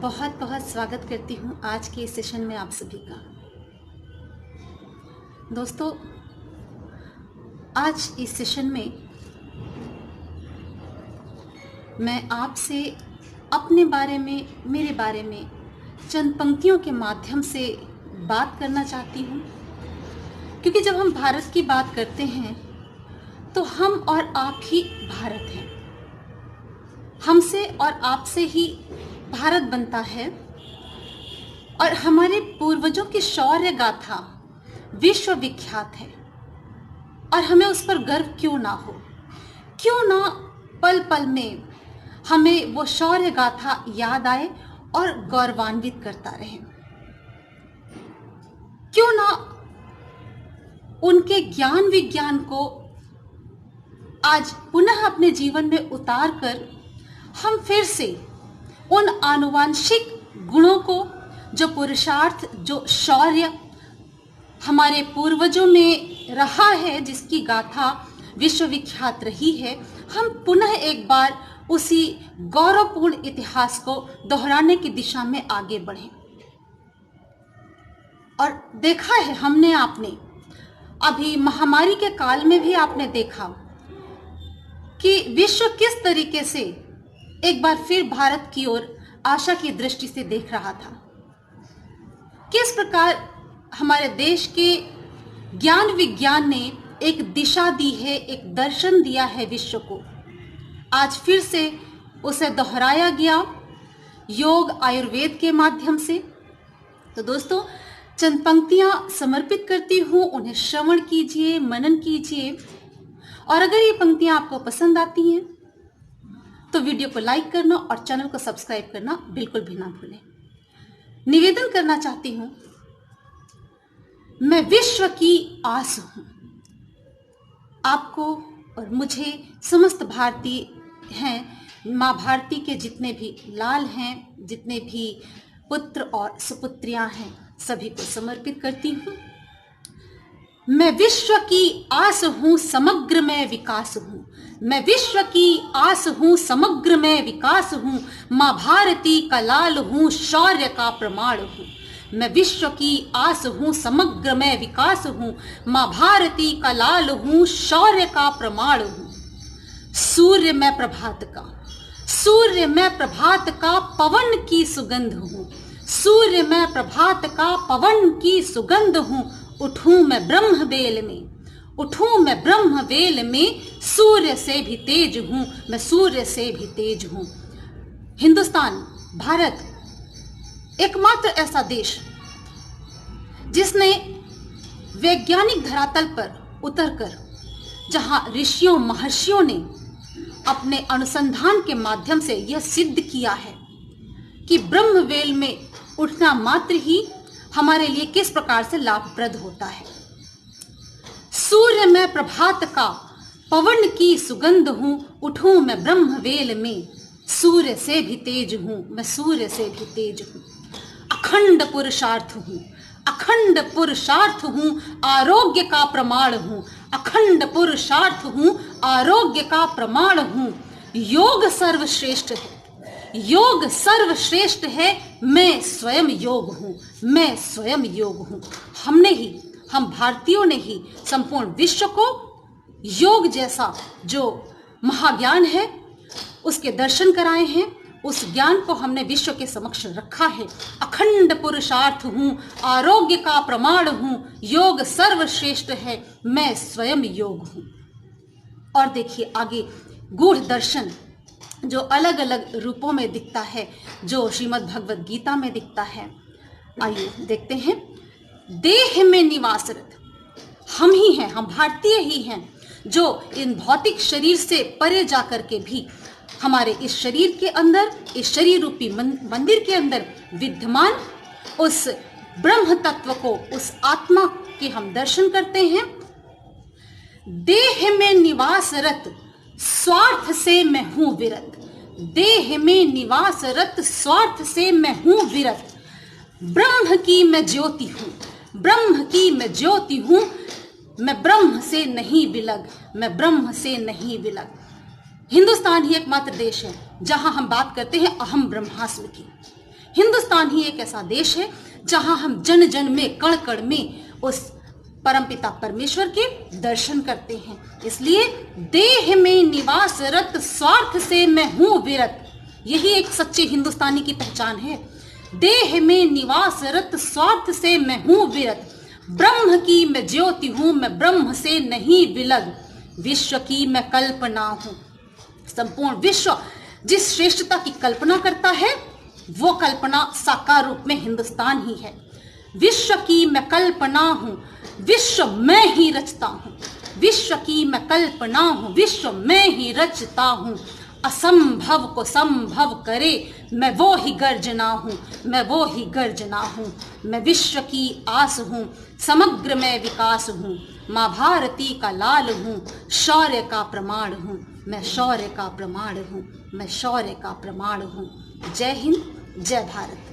बहुत बहुत स्वागत करती हूँ आज के इस सेशन में आप सभी का। दोस्तों, आज इस सेशन में मैं आपसे अपने बारे में, मेरे बारे में चंद पंक्तियों के माध्यम से बात करना चाहती हूँ, क्योंकि जब हम भारत की बात करते हैं तो हम और आप ही भारत हैं। हमसे और आपसे ही भारत बनता है और हमारे पूर्वजों की शौर्य गाथा विश्व विख्यात है और हमें उस पर गर्व क्यों ना हो। क्यों ना पल पल में हमें वो शौर्य गाथा याद आए और गौरवान्वित करता रहे। क्यों ना उनके ज्ञान विज्ञान को आज पुनः अपने जीवन में उतार कर हम फिर से उन आनुवांशिक गुणों को, जो पुरुषार्थ, जो शौर्य हमारे पूर्वजों में रहा है, जिसकी गाथा विश्वविख्यात रही है, हम पुनः एक बार उसी गौरवपूर्ण इतिहास को दोहराने की दिशा में आगे बढ़ें। और देखा है हमने, आपने अभी महामारी के काल में भी आपने देखा कि विश्व किस तरीके से एक बार फिर भारत की ओर आशा की दृष्टि से देख रहा था। किस प्रकार हमारे देश के ज्ञान विज्ञान ने एक दिशा दी है, एक दर्शन दिया है विश्व को। आज फिर से उसे दोहराया गया योग आयुर्वेद के माध्यम से। तो दोस्तों, चंद पंक्तियां समर्पित करती हूँ, उन्हें श्रवण कीजिए, मनन कीजिए। और अगर ये पंक्तियां आपको पसंद आती हैं तो वीडियो को लाइक करना और चैनल को सब्सक्राइब करना बिल्कुल भी ना भूलें। निवेदन करना चाहती हूं, मैं विश्व की आस हूं। आपको और मुझे, समस्त भारतीय हैं, माँ भारती के जितने भी लाल हैं, जितने भी पुत्र और सुपुत्रियां हैं, सभी को समर्पित करती हूं। मैं विश्व की आस हूं, समग्र में विकास हूं। मैं विश्व की आस हूं, समग्र में विकास हूं। माँ भारती का लाल हूं, शौर्य का प्रमाण हूं। मैं विश्व की आस हूं, समग्र में विकास हूं। माँ भारती का लाल हूं, शौर्य का प्रमाण हूं। सूर्य मैं प्रभात का, सूर्य मैं प्रभात का पवन की सुगंध हूं। सूर्य मैं प्रभात का पवन की सुगंध हूं। उठूं मैं ब्रह्म वेल में, उठूं मैं ब्रह्म वेल में। सूर्य से भी तेज हूं, मैं सूर्य से भी तेज हूं। हिंदुस्तान, भारत एकमात्र ऐसा देश जिसने वैज्ञानिक धरातल पर उतरकर, जहां ऋषियों महर्षियों ने अपने अनुसंधान के माध्यम से यह सिद्ध किया है कि ब्रह्म वेल में उठना मात्र ही हमारे लिए किस प्रकार से लाभप्रद होता है। सूर्य मैं प्रभात का पवन की सुगंध हूं। उठूं मैं ब्रह्म वेल में। सूर्य से भी तेज हूं, मैं सूर्य से भी तेज हूं। अखंड पुरुषार्थ हूं, अखंड पुरुषार्थ हूं। आरोग्य का प्रमाण हूं, अखंड पुरुषार्थ हूं। आरोग्य का प्रमाण हूं। योग सर्वश्रेष्ठ है, योग सर्वश्रेष्ठ है। मैं स्वयं योग हूं, मैं स्वयं योग हूं। हमने ही, हम भारतीयों ने ही संपूर्ण विश्व को योग जैसा जो महाज्ञान है उसके दर्शन कराए हैं। उस ज्ञान को हमने विश्व के समक्ष रखा है। अखंड पुरुषार्थ हूं, आरोग्य का प्रमाण हूं। योग सर्वश्रेष्ठ है, मैं स्वयं योग हूं। और देखिए आगे गूढ़ दर्शन जो अलग अलग रूपों में दिखता है, जो श्रीमद् भगवद गीता में दिखता है। आइए देखते हैं। देह में निवासरत हम ही हैं, हम भारतीय ही हैं, जो इन भौतिक शरीर से परे जाकर के भी हमारे इस शरीर के अंदर, इस शरीर रूपी मंदिर के अंदर विद्यमान उस ब्रह्म तत्व को, उस आत्मा के हम दर्शन करते हैं। देह में निवासरत स्वार्थ से मैं हूं विरत। देह में निवासरत स्वार्थ से मैं हूं विरत। ब्रह्म की मैं ज्योति हूं, ब्रह्म की मैं ज्योति हूं। मैं ब्रह्म से नहीं बिलग, मैं ब्रह्म से नहीं बिलग। हिंदुस्तान ही एकमात्र देश है जहां हम बात करते हैं अहम ब्रह्मास्मि की, हिंदुस्तान ही एक ऐसा देश है जहां हम जन जन में, कण कण में उस परमपिता परमेश्वर के दर्शन करते हैं। इसलिए देह में निवासरत स्वार्थ से मैं हूं विरत, यही एक सच्चे हिंदुस्तानी की पहचान है। देह में निवासरत स्वार्थ से मैं हूं विरत, ब्रह्म की मैं ज्योति हूं, मैं ब्रह्म से नहीं विलग, विश्व की मैं कल्पना हूं। संपूर्ण विश्व जिस श्रेष्ठता की कल्पना करता है वो कल्पना साकार रूप में हिंदुस्तान ही है। विश्व की मैं कल्पना हूं, विश्व मैं ही रचता हूं, विश्व की मैं कल्पना हूं, विश्व मैं ही रचता हूं। असंभव को संभव करे मैं वो ही गर्जना हूं, मैं वो ही गर्जना हूं। मैं विश्व की आस हूं, समग्र मैं विकास हूं, माँ भारती का लाल हूं, शौर्य का प्रमाण हूं, मैं शौर्य का प्रमाण हूं, मैं शौर्य का प्रमाण हूं। जय हिंद, जय भारत।